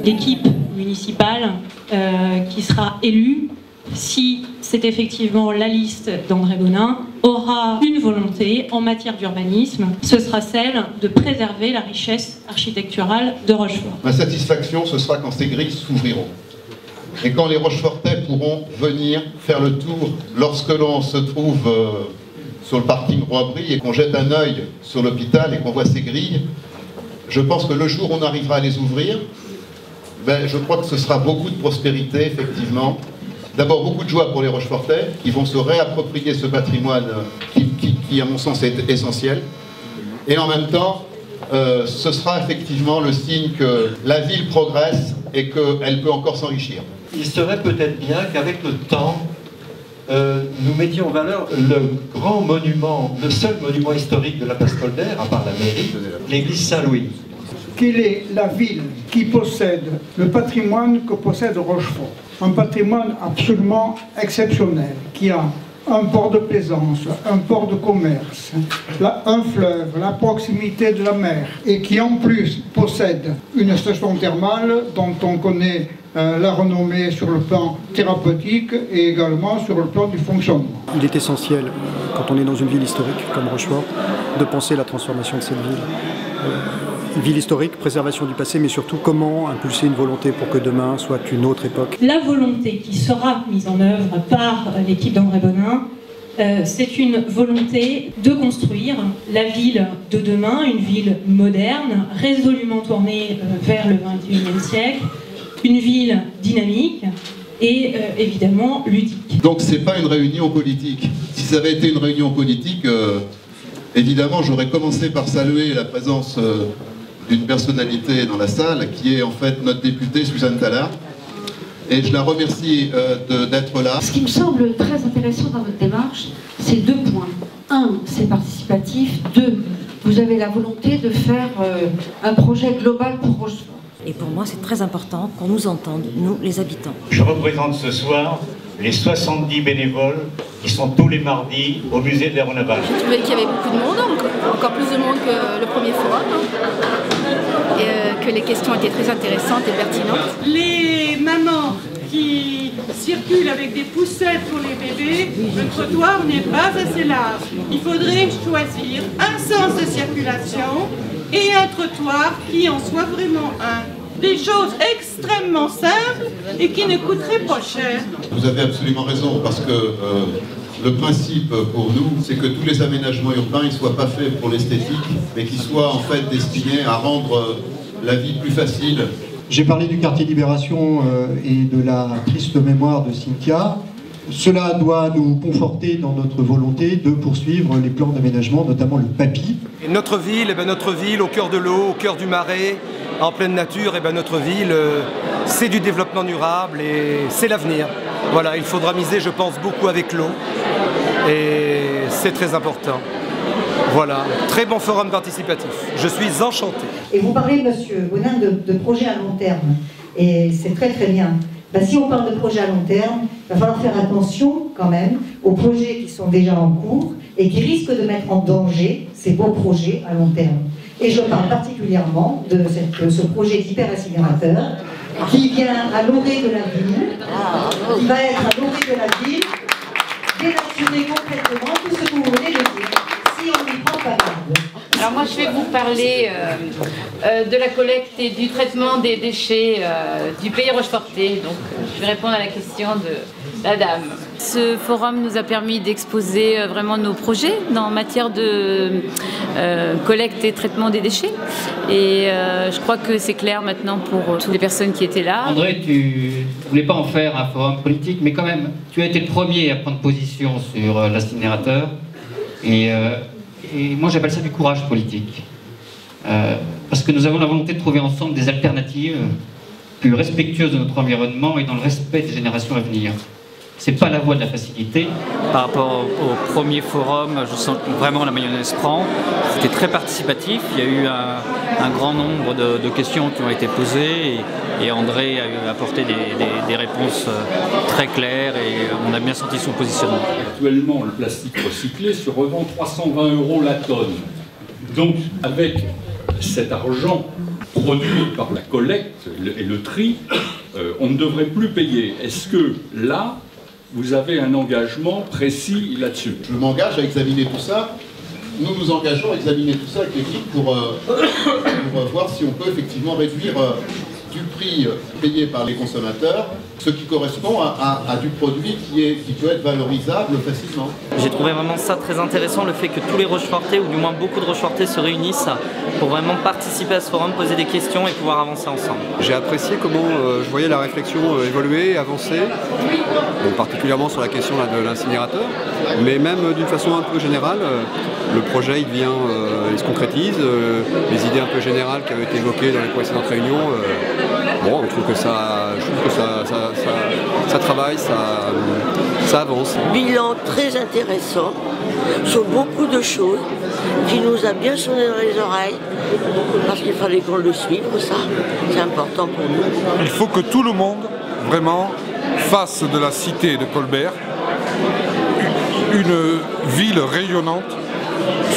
L'équipe municipale qui sera élue, si c'est effectivement la liste d'André Bonin, aura une volonté en matière d'urbanisme, ce sera celle de préserver la richesse architecturale de Rochefort. Ma satisfaction, ce sera quand ces grilles s'ouvriront. Et quand les Rochefortais pourront venir faire le tour lorsque l'on se trouve sur le parking Roi-Brie et qu'on jette un œil sur l'hôpital et qu'on voit ces grilles, je pense que le jour où on arrivera à les ouvrir, je crois que ce sera beaucoup de prospérité, effectivement. D'abord, beaucoup de joie pour les Rochefortais, qui vont se réapproprier ce patrimoine qui, à mon sens, est essentiel. Et en même temps, ce sera effectivement le signe que la ville progresse et qu'elle peut encore s'enrichir. Il serait peut-être bien qu'avec le temps, nous mettions en valeur le grand monument, le seul monument historique de la place Colbert, à part la mairie, l'église Saint-Louis. Quelle est la ville qui possède le patrimoine que possède Rochefort? Un patrimoine absolument exceptionnel, qui a un port de plaisance, un port de commerce, un fleuve, la proximité de la mer, et qui en plus possède une station thermale dont on connaît la renommée sur le plan thérapeutique et également sur le plan du fonctionnement. Il est essentiel, quand on est dans une ville historique comme Rochefort, de penser la transformation de cette ville. Ville historique, préservation du passé, mais surtout comment impulser une volonté pour que demain soit une autre époque. La volonté qui sera mise en œuvre par l'équipe d'André Bonin, c'est une volonté de construire la ville de demain, une ville moderne, résolument tournée vers le XXIe siècle, une ville dynamique et évidemment ludique. Donc c'est pas une réunion politique. Si ça avait été une réunion politique, évidemment j'aurais commencé par saluer la présence d'une personnalité dans la salle, qui est en fait notre députée Suzanne Tallard. Et je la remercie d'être là. Ce qui me semble très intéressant dans votre démarche, c'est 2 points. 1, c'est participatif. 2, vous avez la volonté de faire un projet global pour Rochefort. Et pour moi, c'est très important qu'on nous entende, nous, les habitants. Je représente ce soir les 70 bénévoles qui sont tous les mardis au musée de l'aéronavale. J'ai trouvé qu'il y avait beaucoup de monde, encore plus de monde que le premier forum, et que les questions étaient très intéressantes et pertinentes. Les mamans qui circulent avec des poussettes pour les bébés, le trottoir n'est pas assez large. Il faudrait choisir un sens de circulation et un trottoir qui en soit vraiment un. Des choses extrêmement simples et qui ne coûteraient pas cher. Vous avez absolument raison, parce que le principe pour nous, c'est que tous les aménagements urbains ne soient pas faits pour l'esthétique, mais qu'ils soient en fait destinés à rendre la vie plus facile. J'ai parlé du quartier Libération et de la triste mémoire de Cynthia. Cela doit nous conforter dans notre volonté de poursuivre les plans d'aménagement, notamment le PAPI. Et notre ville, au cœur de l'eau, au cœur du marais, en pleine nature, notre ville, c'est du développement durable et c'est l'avenir. Voilà, il faudra miser, je pense, beaucoup avec l'eau et c'est très important. Voilà, très bon forum participatif. Je suis enchanté. Et vous parlez, monsieur Bonin, de projets à long terme. Et c'est très très bien. Si on parle de projets à long terme, il va falloir faire attention quand même aux projets qui sont déjà en cours et qui risquent de mettre en danger ces beaux projets à long terme. Et je parle particulièrement de ce projet d'hyperincinérateur qui vient à l'orée de la ville, qui va être à l'orée de la ville, dénaturer concrètement tout ce que vous venez de dire, si on n'y prend pas garde. Alors moi je vais vous parler de la collecte et du traitement des déchets du pays rochefortais. Donc je vais répondre à la question de la dame. Ce forum nous a permis d'exposer vraiment nos projets en matière de collecte et traitement des déchets. Et je crois que c'est clair maintenant pour toutes les personnes qui étaient là. André, tu ne voulais pas en faire un forum politique, mais quand même, tu as été le premier à prendre position sur l'incinérateur. Et moi j'appelle ça du courage politique. Parce que nous avons la volonté de trouver ensemble des alternatives plus respectueuses de notre environnement et dans le respect des générations à venir. c'est pas la voie de la facilité. Par rapport au premier forum, je sens que vraiment la mayonnaise prend. C'était très participatif. Il y a eu un grand nombre de questions qui ont été posées et André a apporté des réponses très claires et on a bien senti son positionnement. Actuellement, le plastique recyclé se revend 320 € la tonne. Donc, avec cet argent produit par la collecte et le tri, on ne devrait plus payer. Est-ce que là, vous avez un engagement précis là-dessus? Je m'engage à examiner tout ça. Nous nous engageons à examiner tout ça avec l'équipe pour voir si on peut effectivement réduire du prix payé par les consommateurs, ce qui correspond à du produit qui peut être valorisable facilement. J'ai trouvé vraiment ça très intéressant, le fait que tous les Rochefortais, ou du moins beaucoup de Rochefortais, se réunissent pour vraiment participer à ce forum, poser des questions et pouvoir avancer ensemble. J'ai apprécié comment je voyais la réflexion évoluer, avancer, bon, particulièrement sur la question là, de l'incinérateur, mais même d'une façon un peu générale, le projet il se concrétise, les idées un peu générales qui avaient été évoquées dans les précédentes réunions, bon, je trouve que ça travaille, ça avance. Bilan très intéressant sur beaucoup de choses qui nous a bien sonné dans les oreilles parce qu'il fallait qu'on le suive, ça, c'est important pour nous. Il faut que tout le monde, vraiment, fasse de la cité de Colbert une ville rayonnante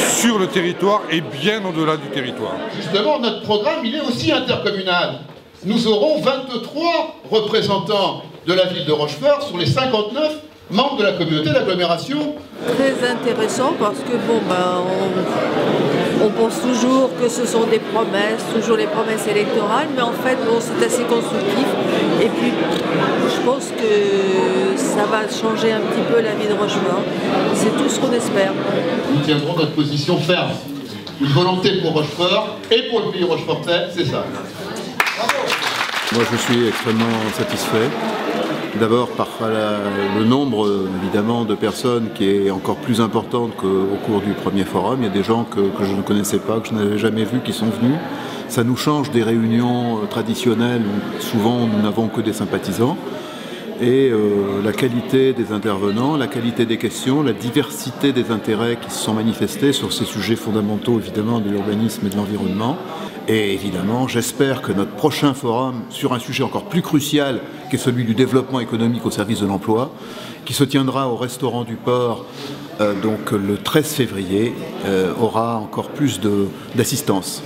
sur le territoire et bien au-delà du territoire. Justement, notre programme, il est aussi intercommunal. Nous aurons 23 représentants de la ville de Rochefort sur les 59 membres de la communauté d'agglomération. Très intéressant parce que bon, on pense toujours que ce sont des promesses, toujours les promesses électorales, mais en fait bon, c'est assez constructif et puis je pense que ça va changer un petit peu la vie de Rochefort. C'est tout ce qu'on espère. Nous tiendrons notre position ferme. Une volonté pour Rochefort et pour le pays rochefortais, c'est ça. Moi je suis extrêmement satisfait. D'abord par le nombre évidemment de personnes qui est encore plus important qu'au cours du premier forum. Il y a des gens que je ne connaissais pas, que je n'avais jamais vus, qui sont venus. Ça nous change des réunions traditionnelles où souvent nous n'avons que des sympathisants. Et la qualité des intervenants, la qualité des questions, la diversité des intérêts qui se sont manifestés sur ces sujets fondamentaux évidemment de l'urbanisme et de l'environnement. Et évidemment, j'espère que notre prochain forum, sur un sujet encore plus crucial, qui est celui du développement économique au service de l'emploi, qui se tiendra au restaurant du Port donc le 13 février, aura encore plus d'assistance.